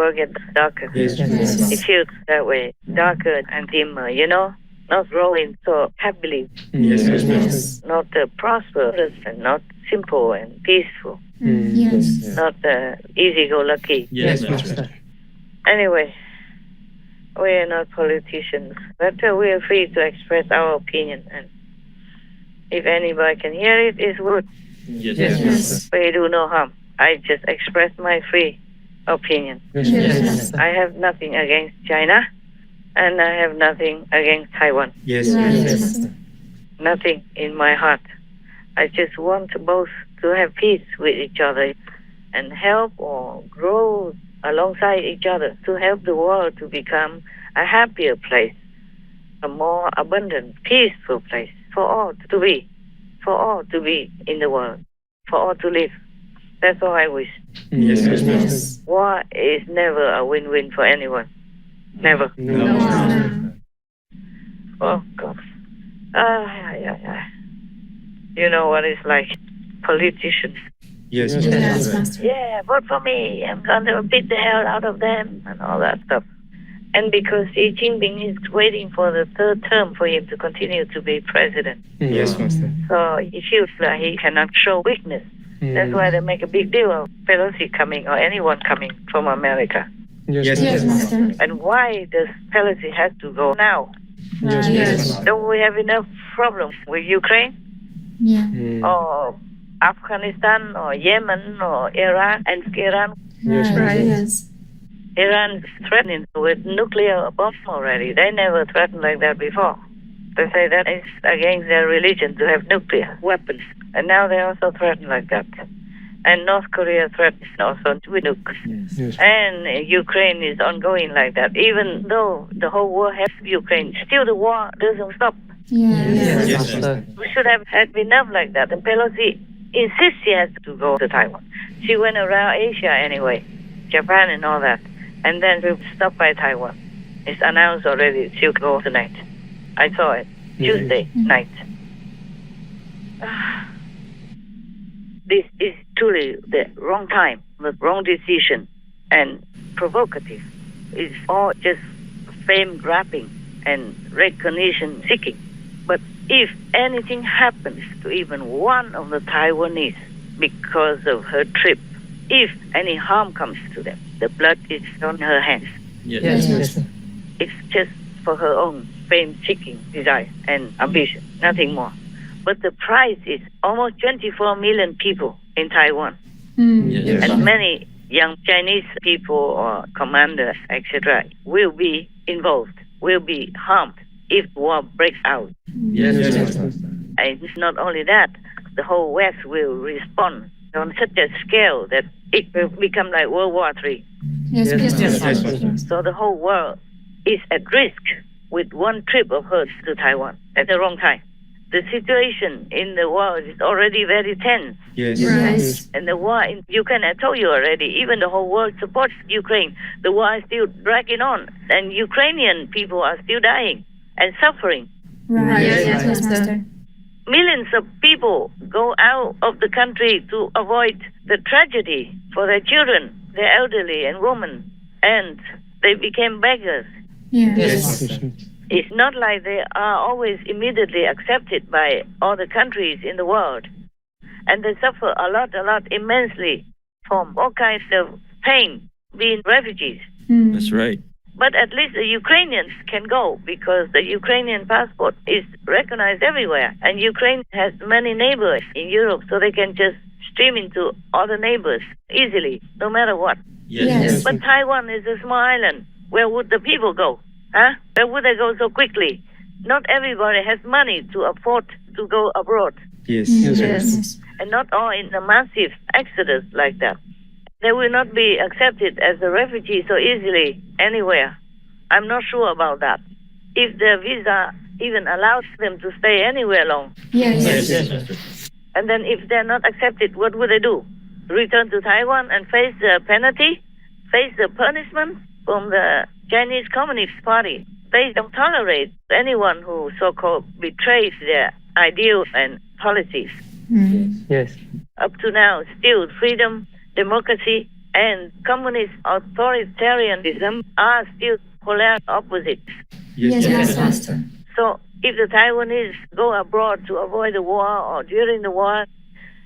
world gets darker. It feels that way, darker and dimmer, not growing so happily, not prosperous and not simple and peaceful, not easy-go-lucky. Anyway, we are not politicians, but we are free to express our opinion, and if anybody can hear it, it's good. We do no harm. I just express my free opinion. I have nothing against China, and I have nothing against Taiwan. Nothing in my heart. I just want both to have peace with each other and help or grow alongside each other to help the world to become a happier place, a more abundant, peaceful place for all to be in the world, for all to live. That's all I wish. War is never a win-win for anyone. Never. Oh, God. You know what it's like. Politicians. Yeah, vote for me. I'm going to beat the hell out of them and all that stuff. And because Xi Jinping is waiting for the third term for him to continue to be president. So he feels like he cannot show weakness. That's why they make a big deal of Pelosi coming or anyone coming from America. And why does Pelosi have to go now? Don't we have enough problems with Ukraine? Or Afghanistan or Yemen or Iran and Iran? Iran is threatening with nuclear bomb already. They never threatened like that before. They say that it's against their religion to have nuclear weapons. And now they also threaten like that. And North Korea threatens also with nukes. And Ukraine is ongoing like that. Even though the whole world has Ukraine, still the war doesn't stop. We should have had enough like that. And Pelosi insists she has to go to Taiwan. She went around Asia anyway, Japan and all that. And then she'll stop by Taiwan. It's announced already she'll go tonight. I saw it Tuesday night. This is truly the wrong time, the wrong decision, and provocative. It's all just fame grabbing and recognition seeking. But if anything happens to even one of the Taiwanese because of her trip, if any harm comes to them, the blood is on her hands. It's just for her own fame-seeking desire and ambition, nothing more. But the price is almost 24 million people in Taiwan. And many young Chinese people or commanders, etc., will be involved, will be harmed if war breaks out. And it's not only that, the whole West will respond on such a scale that it will become like World War III. So the whole world is at risk with one trip of hers to Taiwan at the wrong time. The situation in the world is already very tense. And the war in Ukraine, I told you already, even the whole world supports Ukraine. The war is still dragging on, and Ukrainian people are still dying and suffering. Millions of people go out of the country to avoid the tragedy for their children, their elderly and women, and they became beggars. It's not like they are always immediately accepted by all the countries in the world. And they suffer a lot, immensely from all kinds of pain being refugees. That's right. But at least the Ukrainians can go because the Ukrainian passport is recognized everywhere. And Ukraine has many neighbors in Europe, so they can just stream into other neighbors easily, no matter what. But Taiwan is a small island. Where would the people go? Where would they go so quickly? Not everybody has money to afford to go abroad. And not all in a massive exodus like that. They will not be accepted as a refugee so easily anywhere. I'm not sure about that. If their visa even allows them to stay anywhere long. And then if they're not accepted, what would they do? Return to Taiwan and face the penalty? Face the punishment from the Chinese Communist Party? They don't tolerate anyone who so-called betrays their ideals and policies. Up to now, still freedom, democracy, and communist authoritarianism are still polar opposites. Yes, Master. So if the Taiwanese go abroad to avoid the war or during the war,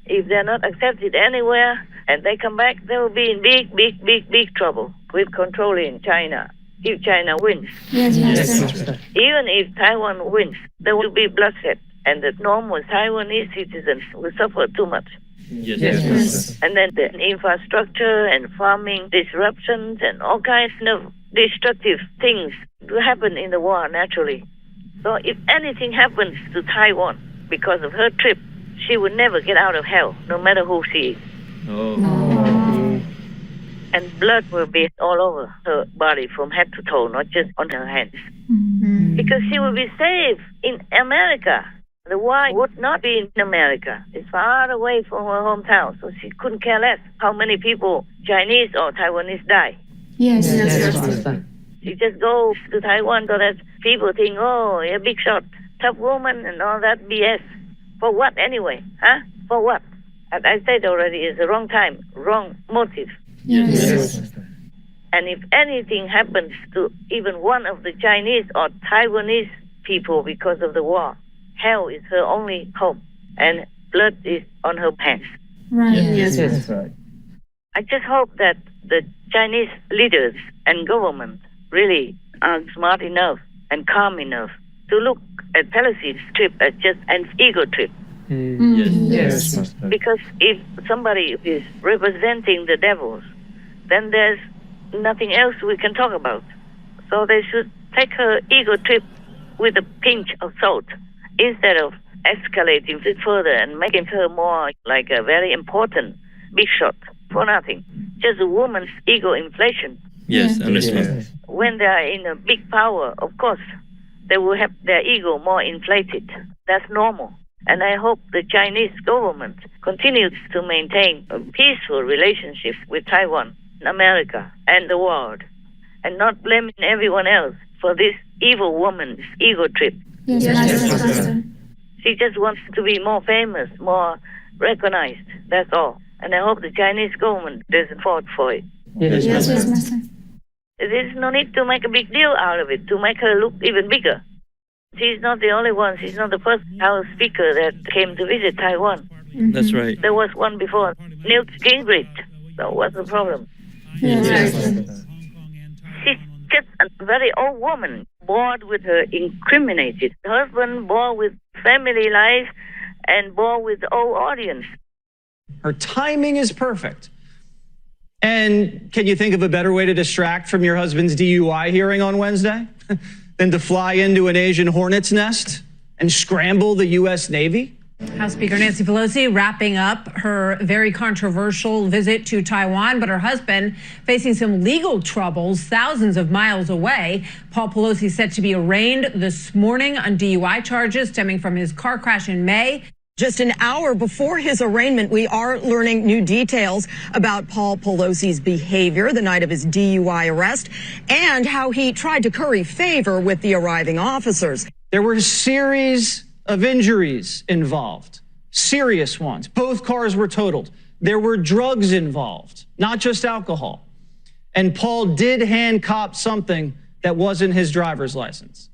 if they're not accepted anywhere and they come back, they will be in big trouble with controlling China if China wins. Yes, Master. Even if Taiwan wins, there will be bloodshed, and the normal Taiwanese citizens will suffer too much. Yes. And then the infrastructure and farming disruptions and all kinds of destructive things will happen in the war naturally. So if anything happens to Taiwan because of her trip, she will never get out of hell, no matter who she is. And blood will be all over her body from head to toe, not just on her hands. Because she will be safe in America. The war would not be in America. It's far away from her hometown, so she couldn't care less how many people, Chinese or Taiwanese, die. Yes. She just goes to Taiwan so that people think, oh, you're a big shot, tough woman and all that BS. For what anyway? Huh? For what? As I said already, it's the wrong time, wrong motive. Yes. And if anything happens to even one of the Chinese or Taiwanese people because of the war, hell is her only hope, and blood is on her hands. Right. Yes, right. I just hope that the Chinese leaders and government really are smart enough and calm enough to look at Pelosi's trip as just an ego trip. Yes. Because if somebody is representing the devils, then there's nothing else we can talk about. So they should take her ego trip with a pinch of salt instead of escalating it further and making her more like a very important big shot for nothing. Just a woman's ego inflation. Yes, understand. When they are in a big power, of course, they will have their ego more inflated. That's normal. And I hope the Chinese government continues to maintain a peaceful relationship with Taiwan, America, and the world, and not blaming everyone else for this evil woman's ego trip. Yes, Master. She just wants to be more famous, more recognized. That's all. And I hope the Chinese government doesn't fall for it. Yes, Master. There's no need to make a big deal out of it, to make her look even bigger. She's not the only one. She's not the first House Speaker that came to visit Taiwan. That's right. There was one before, Newt Gingrich. So what's the problem? Yes. She's just a very old woman, bored with her incriminated husband, bored with family life, and bored with the old audience. Her timing is perfect. And can you think of a better way to distract from your husband's DUI hearing on Wednesday than to fly into an Asian hornet's nest and scramble the U.S. Navy? House Speaker Nancy Pelosi wrapping up her very controversial visit to Taiwan, but her husband facing some legal troubles thousands of miles away. Paul Pelosi set to be arraigned this morning on DUI charges stemming from his car crash in May. Just an hour before his arraignment, we are learning new details about Paul Pelosi's behavior the night of his DUI arrest and how he tried to curry favor with the arriving officers. There were a series of injuries involved, serious ones. Both cars were totaled. There were drugs involved, not just alcohol. And Paul did hand cop something that wasn't his driver's license.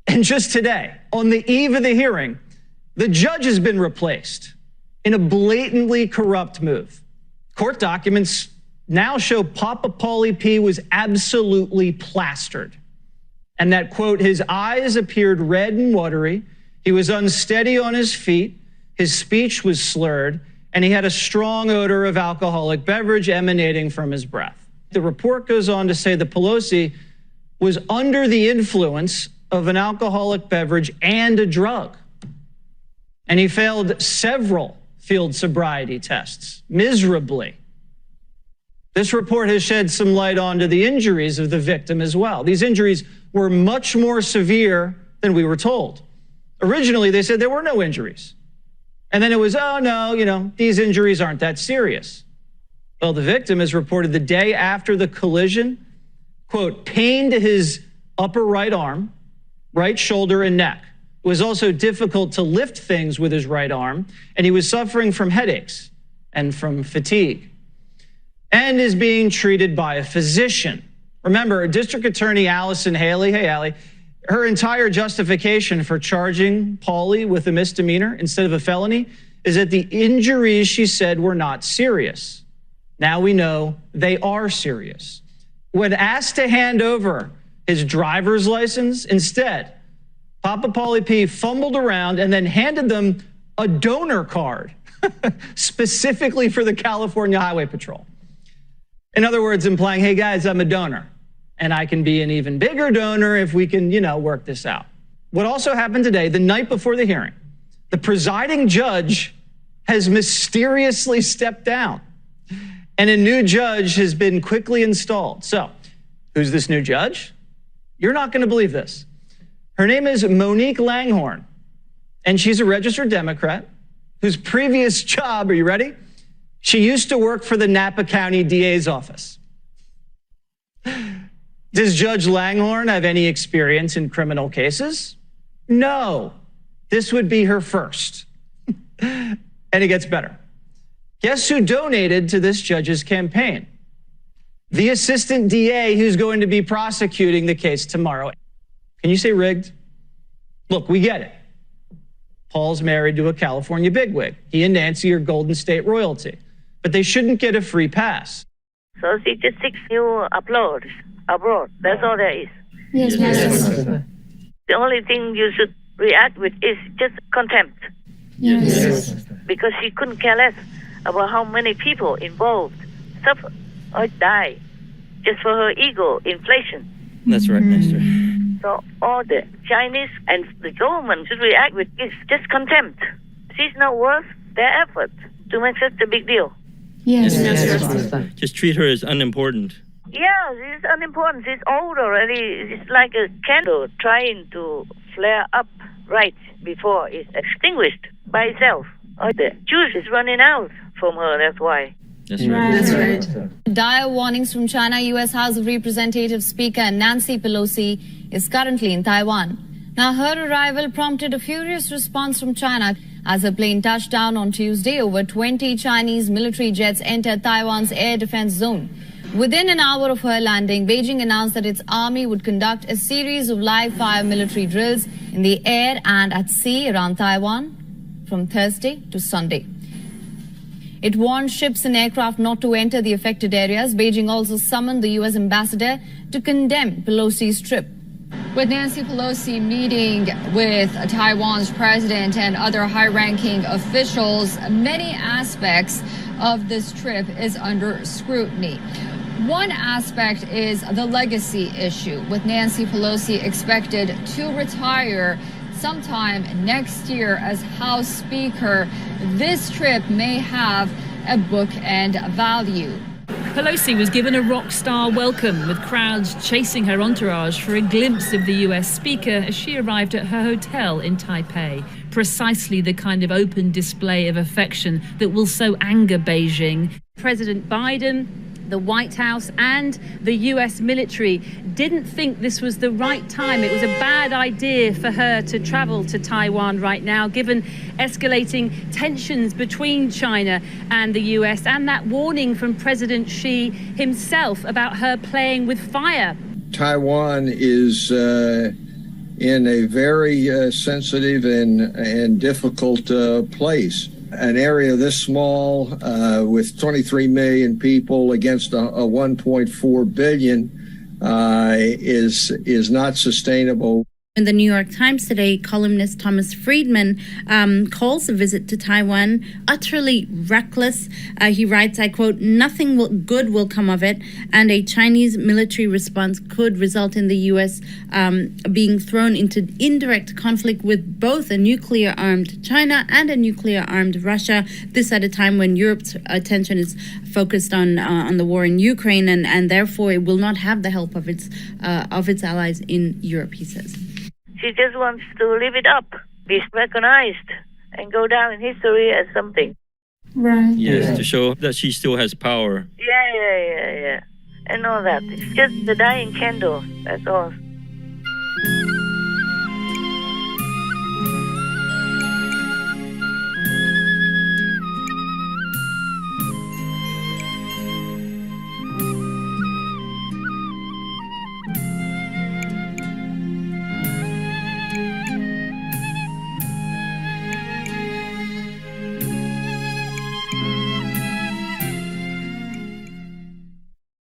And just today, on the eve of the hearing, the judge has been replaced in a blatantly corrupt move. Court documents now show Papa Paulie P was absolutely plastered. And that, quote, his eyes appeared red and watery, he was unsteady on his feet, his speech was slurred, and he had a strong odor of alcoholic beverage emanating from his breath. The report goes on to say that Pelosi was under the influence of an alcoholic beverage and a drug. And he failed several field sobriety tests, miserably. This report has shed some light onto the injuries of the victim as well. These injuries were much more severe than we were told. Originally, they said there were no injuries. And then it was, oh no, these injuries aren't that serious. Well, the victim has reported the day after the collision, quote, pain to his upper right arm, right shoulder, and neck. It was also difficult to lift things with his right arm, and he was suffering from headaches and from fatigue. and is being treated by a physician. Remember, District Attorney Allison Haley, hey Allie, her entire justification for charging Pauly with a misdemeanor instead of a felony is that the injuries she said were not serious. Now we know they are serious. When asked to hand over his driver's license, instead, Papa Pauly P fumbled around and then handed them a donor card specifically for the California Highway Patrol. In other words, implying, hey guys, I'm a donor and I can be an even bigger donor if we can, work this out. What also happened today, the night before the hearing, the presiding judge has mysteriously stepped down and a new judge has been quickly installed. So, who's this new judge? You're not going to believe this. Her name is Monique Langhorne, and she's a registered Democrat whose previous job, are you ready? She used to work for the Napa County DA's office. Does Judge Langhorne have any experience in criminal cases? No. This would be her first. And it gets better. Guess who donated to this judge's campaign? The assistant DA who's going to be prosecuting the case tomorrow. Can you say rigged? Look, we get it. Paul's married to a California bigwig. He and Nancy are Golden State royalty, but they shouldn't get a free pass. So she just seeks new uploads abroad. That's all there is. Yes, Master. The only thing you should react with is just contempt. Yes. Because she couldn't care less about how many people involved suffer or die just for her ego inflation. That's right, Master. So all the Chinese and the government should react with is just contempt. She's not worth their effort to make such a big deal. Yes. Just treat her as unimportant. Yeah, she's unimportant. She's old already. It's like a candle trying to flare up right before it's extinguished by itself. Or the juice is running out from her, that's why. That's right. That's right. Dire warnings from China. U.S. House of Representatives Speaker Nancy Pelosi is currently in Taiwan. Now, her arrival prompted a furious response from China as her plane touched down on Tuesday. Over 20 Chinese military jets entered Taiwan's air defense zone. Within an hour of her landing, Beijing announced that its army would conduct a series of live-fire military drills in the air and at sea around Taiwan from Thursday to Sunday. It warned ships and aircraft not to enter the affected areas. Beijing also summoned the U.S. ambassador to condemn Pelosi's trip. With Nancy Pelosi meeting with Taiwan's president and other high-ranking officials, many aspects of this trip is under scrutiny. One aspect is the legacy issue, with Nancy Pelosi expected to retire sometime next year as House Speaker. This trip may have a bookend value. Pelosi was given a rock star welcome, with crowds chasing her entourage for a glimpse of the US Speaker as she arrived at her hotel in Taipei. Precisely the kind of open display of affection that will so anger Beijing. President Biden, the White House and the US military didn't think this was the right time. It was a bad idea for her to travel to Taiwan right now, given escalating tensions between China and the US and that warning from President Xi himself about her playing with fire. Taiwan is in a very sensitive and difficult place. An area this small with 23 million people against a 1.4 billion is not sustainable. In the New York Times today, columnist Thomas Friedman calls a visit to Taiwan utterly reckless. He writes, I quote, nothing good will come of it, and a Chinese military response could result in the U.S. Being thrown into indirect conflict with both a nuclear-armed China and a nuclear-armed Russia, this at a time when Europe's attention is focused on the war in Ukraine, and therefore it will not have the help of its allies in Europe, he says. She just wants to live it up, be recognized, and go down in history as something. Right. Yes, to show that she still has power. Yeah. And all that. It's just the dying candle, that's all.